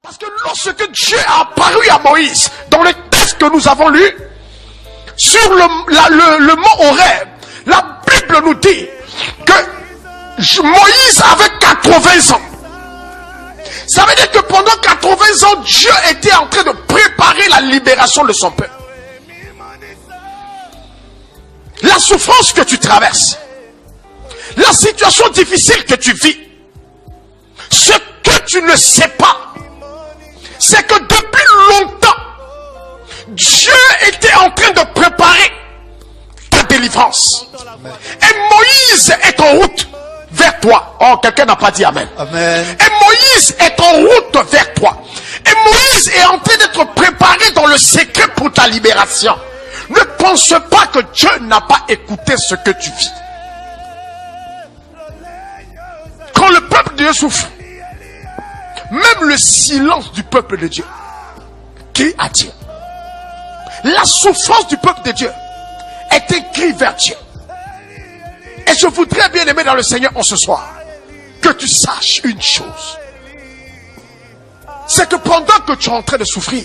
Parce que lorsque Dieu a apparu à Moïse, dans le texte que nous avons lu, sur le mont Horeb, la Bible nous dit que Moïse avait 80 ans. Ça veut dire que pendant 80 ans, Dieu était en train de préparer la libération de son peuple. La souffrance que tu traverses, la situation difficile que tu vis, ce que tu ne sais pas, c'est que depuis longtemps, Dieu était en train de préparer ta délivrance. Et Moïse est en route vers toi. Oh, quelqu'un n'a pas dit amen. Amen. Et Moïse est en route vers toi. Et Moïse est en train d'être préparé dans le secret pour ta libération. Ne pense pas que Dieu n'a pas écouté ce que tu vis. Quand le peuple de Dieu souffre, même le silence du peuple de Dieu crie à Dieu. La souffrance du peuple de Dieu est un cri vers Dieu. Et je voudrais, bien aimer dans le Seigneur en ce soir, que tu saches une chose. C'est que pendant que tu es en train de souffrir,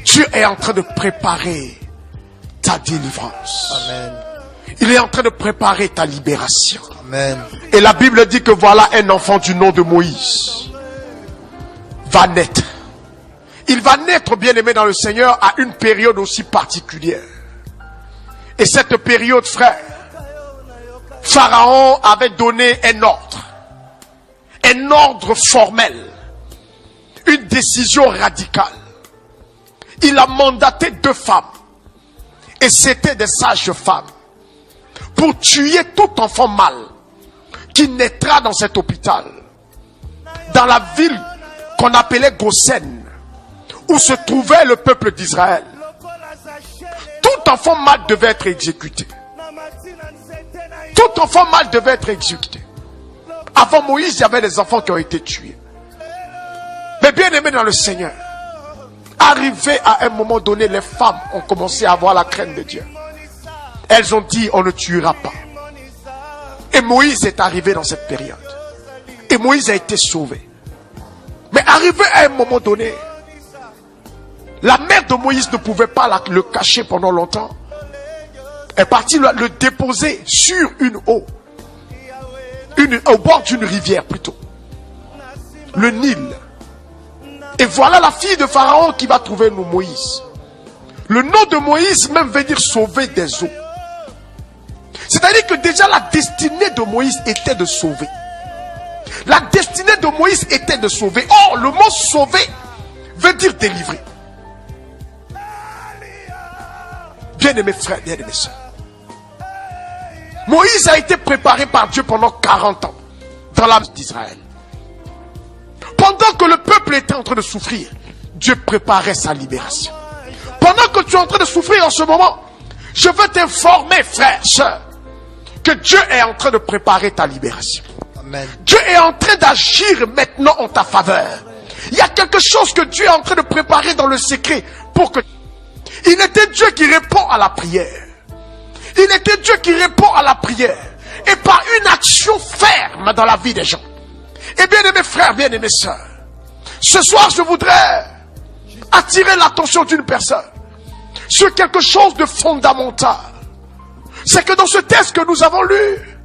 Dieu est en train de préparer ta délivrance. Amen. Il est en train de préparer ta libération. Amen. Et la Bible dit que voilà un enfant du nom de Moïse va naître. Il va naître, bien aimé dans le Seigneur, à une période aussi particulière. Et cette période, frère, Pharaon avait donné un ordre formel, une décision radicale. Il a mandaté 2 femmes, et c'était des sages femmes, pour tuer tout enfant mâle qui naîtra dans cet hôpital, dans la ville qu'on appelait Goshen, où se trouvait le peuple d'Israël. Tout enfant mâle devait être exécuté. Tout enfant mâle devait être exécuté. Avant Moïse, il y avait des enfants qui ont été tués. Mais bien aimés dans le Seigneur, arrivé à un moment donné, les femmes ont commencé à avoir la crainte de Dieu. Elles ont dit, on ne tuera pas. Et Moïse est arrivé dans cette période. Et Moïse a été sauvé. Mais arrivé à un moment donné, la mère de Moïse ne pouvait pas le cacher pendant longtemps. Elle est partie le déposer sur une eau. Au bord d'une rivière plutôt. Le Nil. Et voilà la fille de Pharaon qui va trouver Moïse. Le nom de Moïse même veut dire sauver des eaux. C'est-à-dire que déjà la destinée de Moïse était de sauver. La destinée de Moïse était de sauver. Or, le mot sauver veut dire délivrer. Bien-aimés frères, bien-aimés sœurs, Moïse a été préparé par Dieu pendant 40 ans dans l'âme d'Israël. Pendant que le peuple était en train de souffrir, Dieu préparait sa libération. Pendant que tu es en train de souffrir en ce moment, je veux t'informer, frère, sœur, que Dieu est en train de préparer ta libération. Amen. Dieu est en train d'agir maintenant en ta faveur. Il y a quelque chose que Dieu est en train de préparer dans le secret pour que... Il était Dieu qui répond à la prière. Il était Dieu qui répond à la prière. Et par une action ferme dans la vie des gens. Et bien aimés frères, bien aimés sœurs, ce soir je voudrais attirer l'attention d'une personne sur quelque chose de fondamental. C'est que dans ce texte que nous avons lu,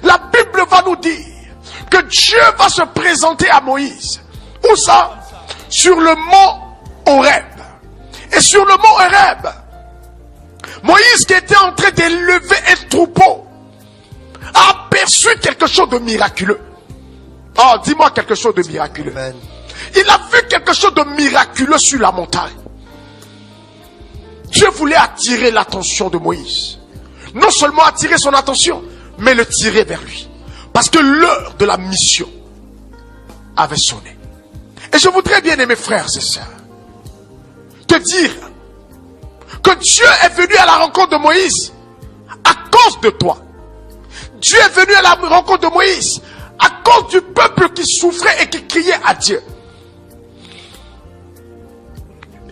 la Bible va nous dire que Dieu va se présenter à Moïse. Où ça? Sur le mont Horeb. Et sur le mont Horeb, Moïse qui était en train d'élever un troupeau a aperçu quelque chose de miraculeux. Oh, dis-moi quelque chose de miraculeux. Amen. Il a vu quelque chose de miraculeux sur la montagne. Dieu voulait attirer l'attention de Moïse. Non seulement attirer son attention, mais le tirer vers lui. Parce que l'heure de la mission avait sonné. Et je voudrais bien aimer frères et sœurs, te dire que Dieu est venu à la rencontre de Moïse à cause de toi. Dieu est venu à la rencontre de Moïse à cause du peuple qui souffrait et qui criait à Dieu.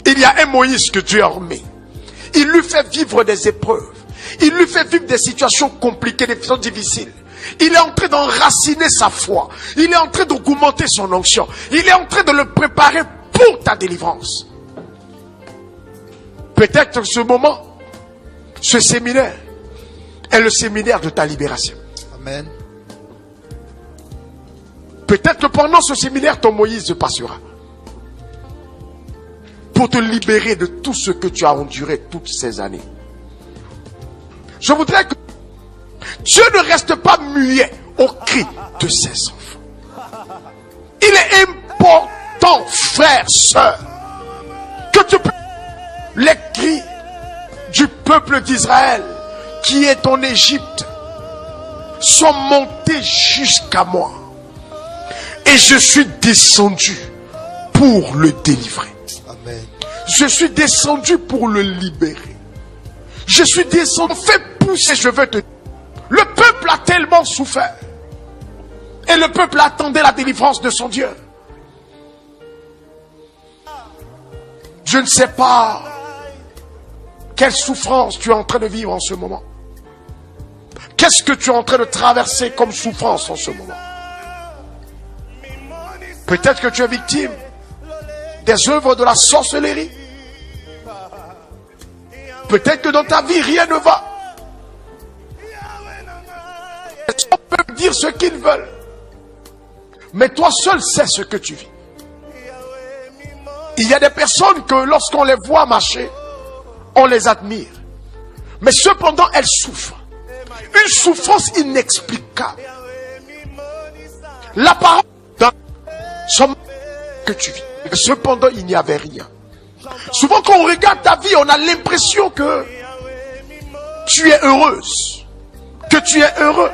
Il y a un Moïse que Dieu a remis. Il lui fait vivre des épreuves. Il lui fait vivre des situations compliquées, des situations difficiles. Il est en train d'enraciner sa foi. Il est en train d'augmenter son onction. Il est en train de le préparer pour ta délivrance. Peut-être ce moment, ce séminaire est le séminaire de ta libération. Amen. Peut-être que pendant ce séminaire, ton Moïse passera. Pour te libérer de tout ce que tu as enduré toutes ces années. Je voudrais que Dieu ne reste pas muet au cri de ses enfants. Il est important, frères, sœurs, que tu puisses les cris du peuple d'Israël qui est en Égypte sont montés jusqu'à moi. Et je suis descendu pour le délivrer. Amen. Je suis descendu pour le libérer. Je suis descendu, fais pousser, je veux te... Le peuple a tellement souffert. Et le peuple attendait la délivrance de son Dieu. Je ne sais pas quelle souffrance tu es en train de vivre en ce moment. Qu'est-ce que tu es en train de traverser comme souffrance en ce moment? Peut-être que tu es victime des œuvres de la sorcellerie. Peut-être que dans ta vie, rien ne va. Les gens peuvent dire ce qu'ils veulent. Mais toi seul sais ce que tu vis. Il y a des personnes que lorsqu'on les voit marcher, on les admire. Mais cependant, elles souffrent. Une souffrance inexplicable. La parole dans son que tu vis. Mais cependant, il n'y avait rien. Souvent, quand on regarde ta vie, on a l'impression que tu es heureuse. Que tu es heureux.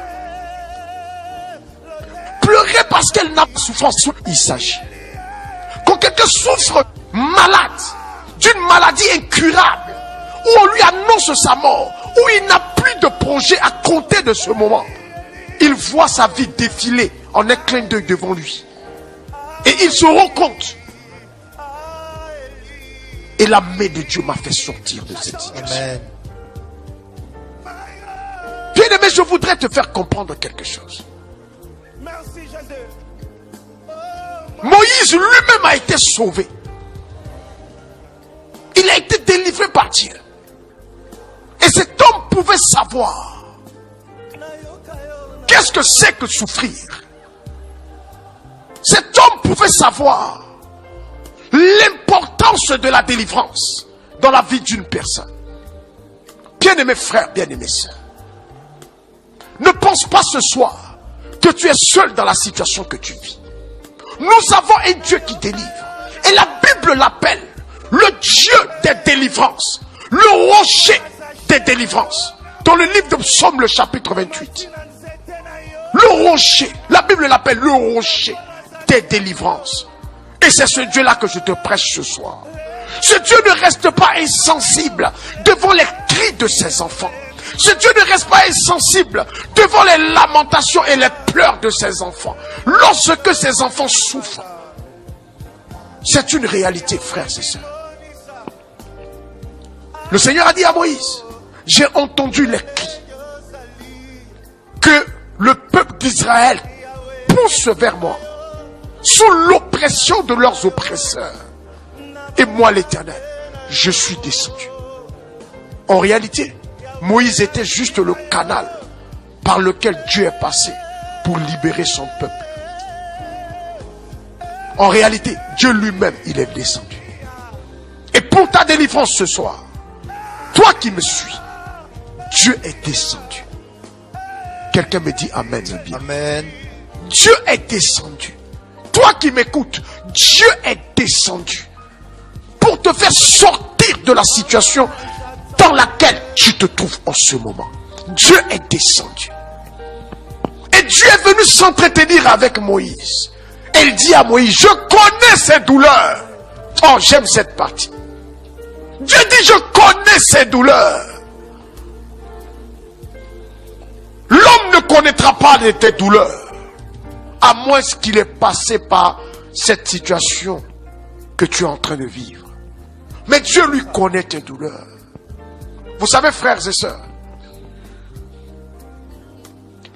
Pleurer parce qu'elle n'a pas de souffrance. Il s'agit. Quand quelqu'un souffre malade, d'une maladie incurable, où on lui annonce sa mort, où il n'a plus de projet à compter de ce moment, il voit sa vie défiler en un clin d'œil devant lui. Et il se rend compte. Et la main de Dieu m'a fait sortir de cette situation. Amen. Bien-aimé, je voudrais te faire comprendre quelque chose. Moïse lui-même a été sauvé. Il a été délivré par Dieu. Et cet homme pouvait savoir qu'est-ce que c'est que souffrir. Cet homme pouvait savoir l'importance de la délivrance dans la vie d'une personne. Bien-aimés frères, bien-aimés sœurs, ne pense pas ce soir que tu es seul dans la situation que tu vis. Nous avons un Dieu qui délivre. Et la Bible l'appelle le Dieu des délivrances. Le rocher des délivrances. Dans le livre de Psaume, le chapitre 28. Le rocher. La Bible l'appelle le rocher des délivrances. Et c'est ce Dieu-là que je te prêche ce soir. Ce Dieu ne reste pas insensible devant les cris de ses enfants. Ce Dieu ne reste pas insensible devant les lamentations et les pleurs de ses enfants. Lorsque ses enfants souffrent, c'est une réalité, frères et sœurs. Le Seigneur a dit à Moïse, j'ai entendu les cris que le peuple d'Israël pousse vers moi sous l'oppression de leurs oppresseurs. Et moi, l'Éternel, je suis descendu. En réalité, Moïse était juste le canal par lequel Dieu est passé pour libérer son peuple. En réalité, Dieu lui-même, il est descendu. Et pour ta délivrance ce soir, toi qui me suis, Dieu est descendu. Quelqu'un me dit Amen. Bien. Amen. Dieu est descendu. Toi qui m'écoutes, Dieu est descendu pour te faire sortir de la situation dans laquelle tu te trouves en ce moment. Dieu est descendu. Et Dieu est venu s'entretenir avec Moïse. Et il dit à Moïse, je connais ses douleurs. Oh, j'aime cette partie. Dieu dit, je connais ses douleurs. L'homme ne connaîtra pas de tes douleurs, à moins qu'il ait passé par cette situation que tu es en train de vivre. Mais Dieu lui connaît tes douleurs. Vous savez, frères et sœurs,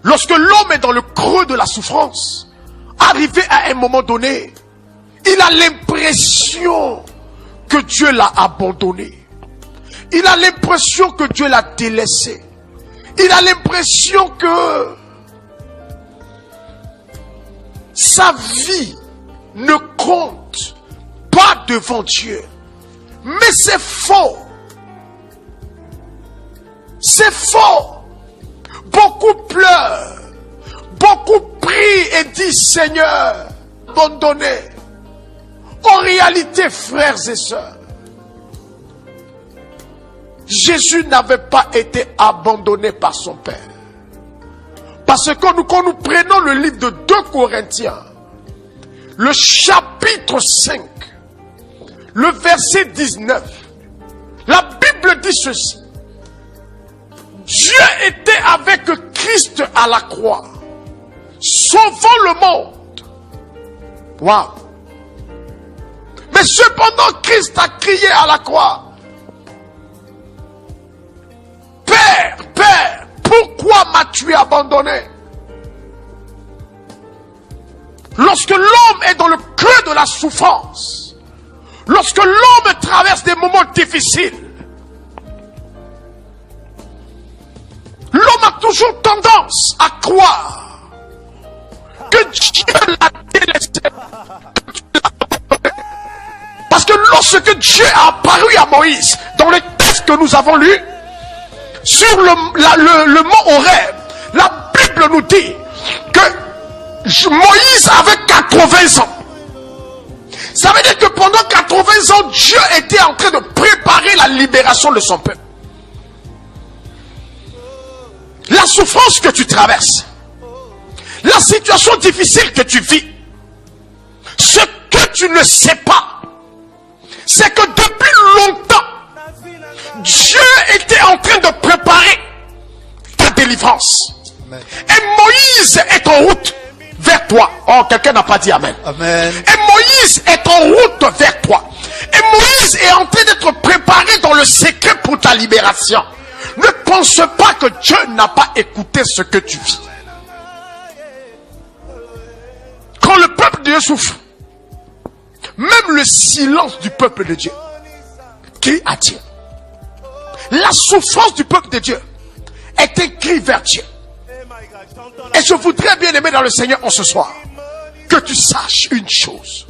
lorsque l'homme est dans le creux de la souffrance, arrivé à un moment donné, il a l'impression que Dieu l'a abandonné. Il a l'impression que Dieu l'a délaissé. Il a l'impression que sa vie ne compte pas devant Dieu. Mais c'est faux. C'est faux. Beaucoup pleurent. Beaucoup prient et disent Seigneur, abandonné. En réalité, frères et sœurs, Jésus n'avait pas été abandonné par son Père. Parce que quand nous prenons le livre de 2 Corinthiens, le chapitre 5, le verset 19, la Bible dit ceci. Dieu était avec Christ à la croix, sauvant le monde. Waouh! Mais cependant, Christ a crié à la croix. Père, Père, pourquoi m'as-tu abandonné? Lorsque l'homme est dans le creux de la souffrance, lorsque l'homme traverse des moments difficiles, l'homme a toujours tendance à croire que Dieu l'a délaissé. Parce que lorsque Dieu a apparu à Moïse, dans le texte que nous avons lu, sur le mont Horeb, la Bible nous dit que Moïse avait 80 ans. Ça veut dire que pendant 80 ans, Dieu était en train de préparer la libération de son peuple. La souffrance que tu traverses, la situation difficile que tu vis, ce que tu ne sais pas, c'est que depuis longtemps, Dieu était en train de préparer ta délivrance. Amen. Et Moïse est en route vers toi. Oh, quelqu'un n'a pas dit Amen. Amen. Et Moïse est en route vers toi. Et Moïse est en train d'être préparé dans le secret pour ta libération. Ne pense pas que Dieu n'a pas écouté ce que tu vis. Quand le peuple de Dieu souffre, même le silence du peuple de Dieu crie à Dieu. La souffrance du peuple de Dieu est un cri vers Dieu. Et je voudrais bien aimer dans le Seigneur en ce soir que tu saches une chose.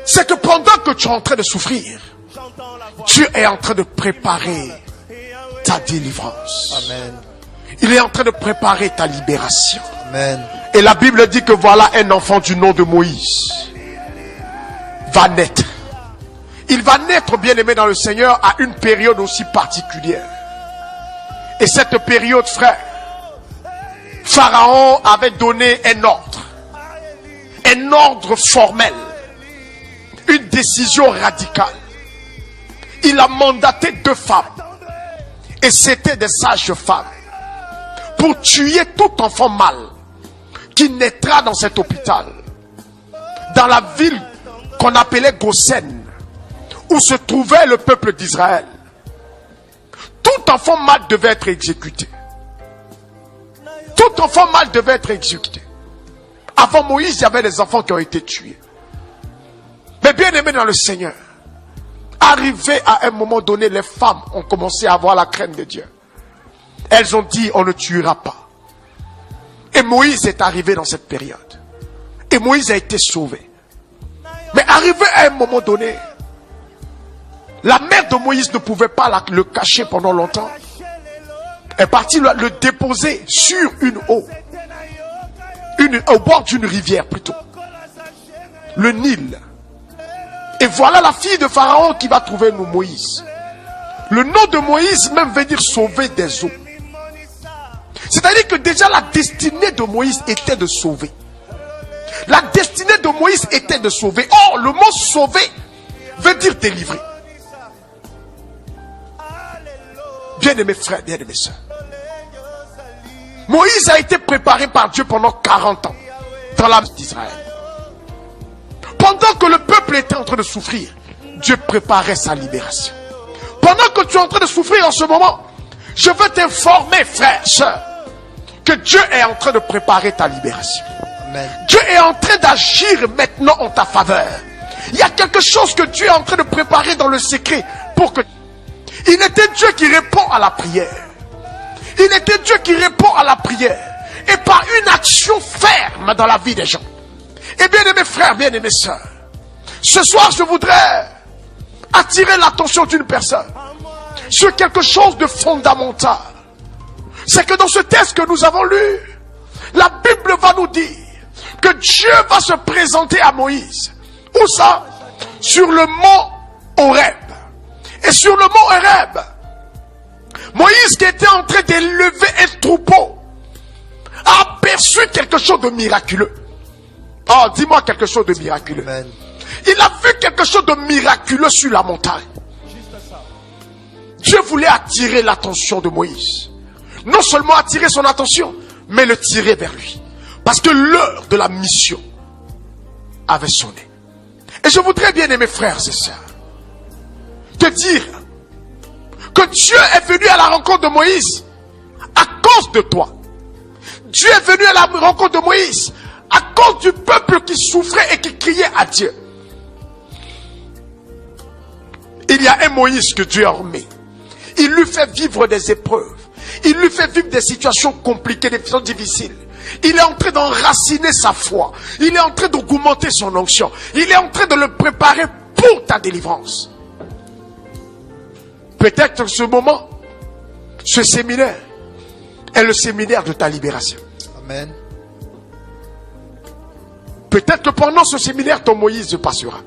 C'est que pendant que tu es en train de souffrir, Dieu est en train de préparer ta délivrance. Amen. Il est en train de préparer ta libération. Amen. Et la Bible dit que voilà un enfant du nom de Moïse va naître. Il va naître, bien aimé dans le Seigneur, à une période aussi particulière. Et cette période, frère, Pharaon avait donné un ordre formel, une décision radicale. Il a mandaté 2 femmes, et c'était des sages femmes, pour tuer tout enfant mâle qui naîtra dans cet hôpital, dans la ville qu'on appelait Goshen, où se trouvait le peuple d'Israël. Tout enfant mâle devait être exécuté. Tout enfant mâle devait être exécuté. Avant Moïse, il y avait des enfants qui ont été tués. Mais bien aimés dans le Seigneur, arrivé à un moment donné, les femmes ont commencé à avoir la crainte de Dieu. Elles ont dit, on ne tuera pas. Et Moïse est arrivé dans cette période. Et Moïse a été sauvé. Mais arrivé à un moment donné, la mère de Moïse ne pouvait pas le cacher pendant longtemps. Elle est partie le déposer sur une eau. Au bord d'une rivière plutôt. Le Nil. Et voilà la fille de Pharaon qui va trouver Moïse. Le nom de Moïse même veut dire sauver des eaux. C'est-à-dire que déjà la destinée de Moïse était de sauver. La destinée de Moïse était de sauver. Or, le mot sauver veut dire délivrer. Bien-aimés frères, bien-aimés sœurs, Moïse a été préparé par Dieu pendant 40 ans dans l'âme d'Israël. Pendant que le peuple était en train de souffrir, Dieu préparait sa libération. Pendant que tu es en train de souffrir en ce moment, je veux t'informer, frère, sœur, que Dieu est en train de préparer ta libération. Amen. Dieu est en train d'agir maintenant en ta faveur. Il y a quelque chose que Dieu est en train de préparer dans le secret pour que... Il était Dieu qui répond à la prière. Il était Dieu qui répond à la prière. Et par une action ferme dans la vie des gens. Et bien aimés frères, bien aimés sœurs, ce soir je voudrais attirer l'attention d'une personne sur quelque chose de fondamental. C'est que dans ce texte que nous avons lu, la Bible va nous dire que Dieu va se présenter à Moïse. Où ça? Sur le mont Horeb. Et sur le mont Horeb, Moïse qui était en train d'élever un troupeau a aperçu quelque chose de miraculeux. Oh, dis-moi quelque chose de miraculeux. Amen. Il a vu quelque chose de miraculeux sur la montagne. Dieu voulait attirer l'attention de Moïse. Non seulement attirer son attention, mais le tirer vers lui. Parce que l'heure de la mission avait sonné. Et je voudrais, bien aimer frères et sœurs, te dire que Dieu est venu à la rencontre de Moïse à cause de toi. Dieu est venu à la rencontre de Moïse à cause du peuple qui souffrait et qui criait à Dieu. Il y a un Moïse que Dieu a armé. Il lui fait vivre des épreuves. Il lui fait vivre des situations compliquées, des situations difficiles. Il est en train d'enraciner sa foi. Il est en train d'augmenter son onction. Il est en train de le préparer pour ta délivrance. Peut-être ce moment, ce séminaire est le séminaire de ta libération. Amen. Peut-être que pendant ce séminaire, ton Moïse se passera.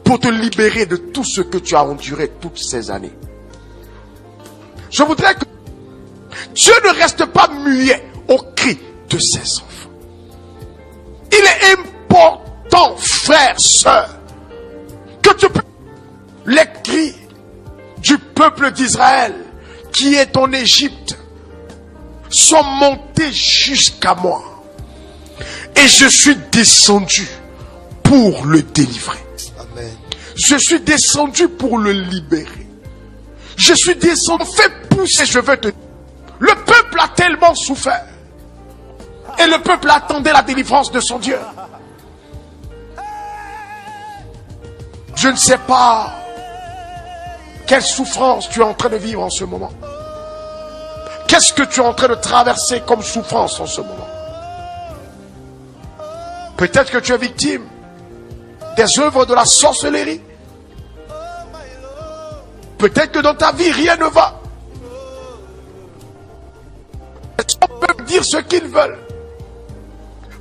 Pour te libérer de tout ce que tu as enduré toutes ces années. Je voudrais que Dieu ne reste pas muet au cri de ses enfants. Il est important, frères, sœurs, que tu peux... Les cris du peuple d'Israël qui est en Égypte sont montés jusqu'à moi. Et je suis descendu pour le délivrer. Amen. Je suis descendu pour le libérer. Je suis descendu, fais pousser, je veux te... Le peuple a tellement souffert. Et le peuple attendait la délivrance de son Dieu. Je ne sais pas quelle souffrance tu es en train de vivre en ce moment. Qu'est-ce que tu es en train de traverser comme souffrance en ce moment? Peut-être que tu es victime des œuvres de la sorcellerie. Peut-être que dans ta vie, rien ne va. Les gens peuvent dire ce qu'ils veulent.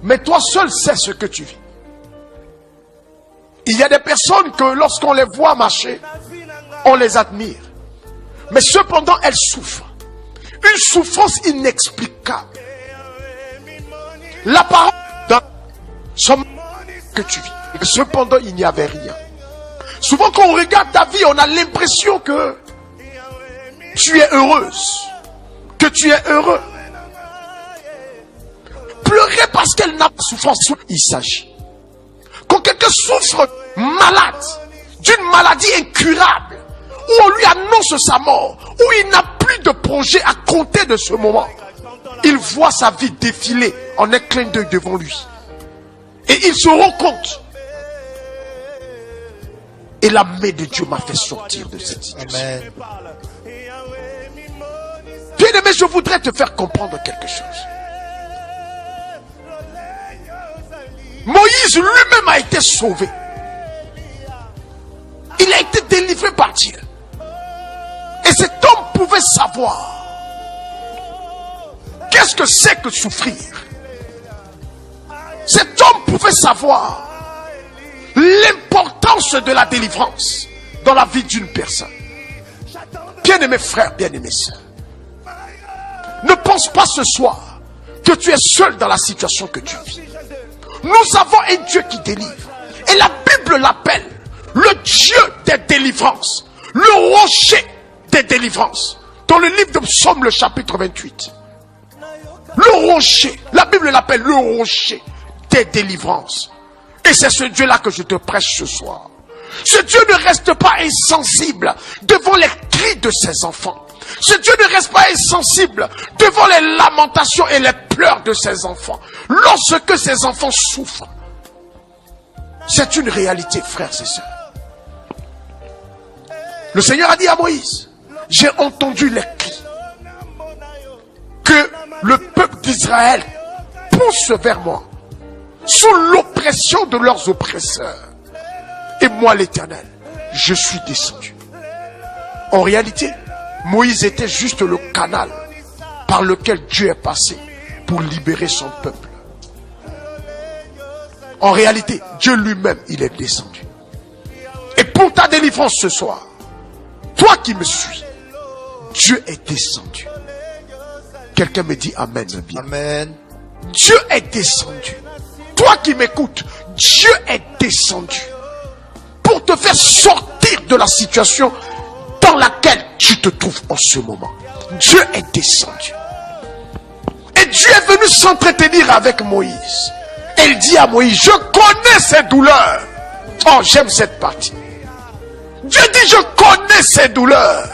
Mais toi seul sais ce que tu vis. Il y a des personnes que lorsqu'on les voit marcher, on les admire. Mais cependant, elles souffrent. Une souffrance inexplicable. La parole dans ce que tu vis. Et cependant, il n'y avait rien. Souvent, quand on regarde ta vie, on a l'impression que tu es heureuse. Que tu es heureux. Pleurer parce qu'elle n'a pas de souffrance. Il s'agit. Quand quelqu'un souffre malade, d'une maladie incurable, où on lui annonce sa mort, où il n'a plus de projet à compter de ce moment, il voit sa vie défiler en un clin d'œil devant lui. Et il se rend compte. Et la main de Dieu m'a fait sortir de cette situation. Amen. Bien-aimé, je voudrais te faire comprendre quelque chose. Moïse lui-même a été sauvé. Il a été délivré par Dieu. Et cet homme pouvait savoir qu'est-ce que c'est que souffrir. Cet homme pouvait savoir l'importance de la délivrance dans la vie d'une personne. Bien-aimés frères, bien-aimés sœurs, ne pense pas ce soir que tu es seul dans la situation que tu vis. Nous avons un Dieu qui délivre. Et la Bible l'appelle le Dieu des délivrances. Le rocher des délivrances. Dans le livre de Psaume, le chapitre 28. Le rocher. La Bible l'appelle le rocher des délivrances. Et c'est ce Dieu-là que je te prêche ce soir. Ce Dieu ne reste pas insensible devant les cris de ses enfants. Ce Dieu ne reste pas insensible devant les lamentations et les pleurs de ses enfants. Lorsque ses enfants souffrent, c'est une réalité, frères et sœurs. Le Seigneur a dit à Moïse, j'ai entendu les cris que le peuple d'Israël pousse vers moi sous l'oppression de leurs oppresseurs. Et moi, l'Éternel, je suis descendu. En réalité, Moïse était juste le canal par lequel Dieu est passé pour libérer son peuple. En réalité, Dieu lui-même, il est descendu. Et pour ta délivrance ce soir, toi qui me suis, Dieu est descendu. Quelqu'un me dit Amen. Bien. Amen. Dieu est descendu. Toi qui m'écoutes, Dieu est descendu pour te faire sortir de la situation dans laquelle tu te trouves en ce moment. Dieu est descendu. Et Dieu est venu s'entretenir avec Moïse. Et il dit à Moïse, je connais ses douleurs. Oh, j'aime cette partie. Dieu dit, je connais ses douleurs.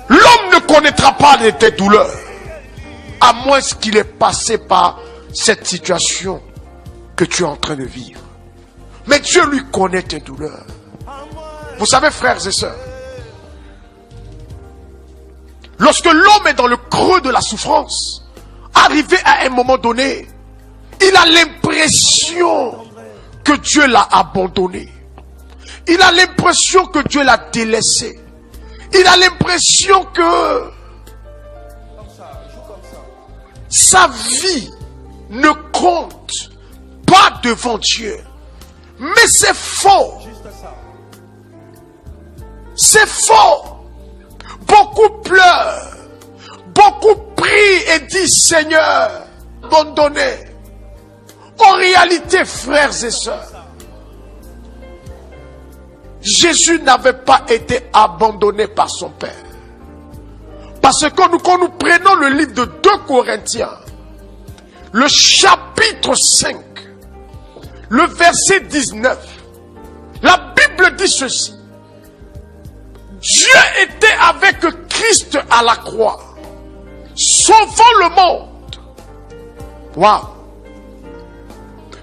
L'homme ne connaîtra pas de tes douleurs, à moins qu'il ait passé par cette situation que tu es en train de vivre. Mais Dieu lui connaît tes douleurs. Vous savez, frères et sœurs, lorsque l'homme est dans le creux de la souffrance, arrivé à un moment donné, il a l'impression que Dieu l'a abandonné. Il a l'impression que Dieu l'a délaissé. Il a l'impression que sa vie ne compte pas devant Dieu. Mais c'est faux. C'est faux. Beaucoup pleurent. Beaucoup prient et disent Seigneur, abandonné. En réalité, frères et sœurs, Jésus n'avait pas été abandonné par son Père. Parce que quand nous prenons le livre de 2 Corinthiens, le chapitre 5, le verset 19, la Bible dit ceci. Dieu était avec Christ à la croix, sauvant le monde. Waouh!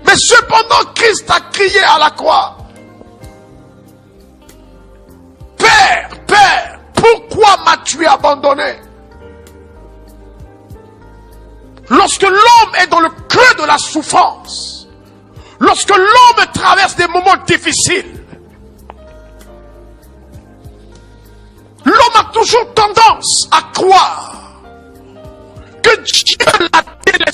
Mais cependant, Christ a crié à la croix. Père, Père, pourquoi m'as-tu abandonné? Lorsque l'homme est dans le creux de la souffrance, lorsque l'homme traverse des moments difficiles, l'homme a toujours tendance à croire que Dieu l'a délaissé.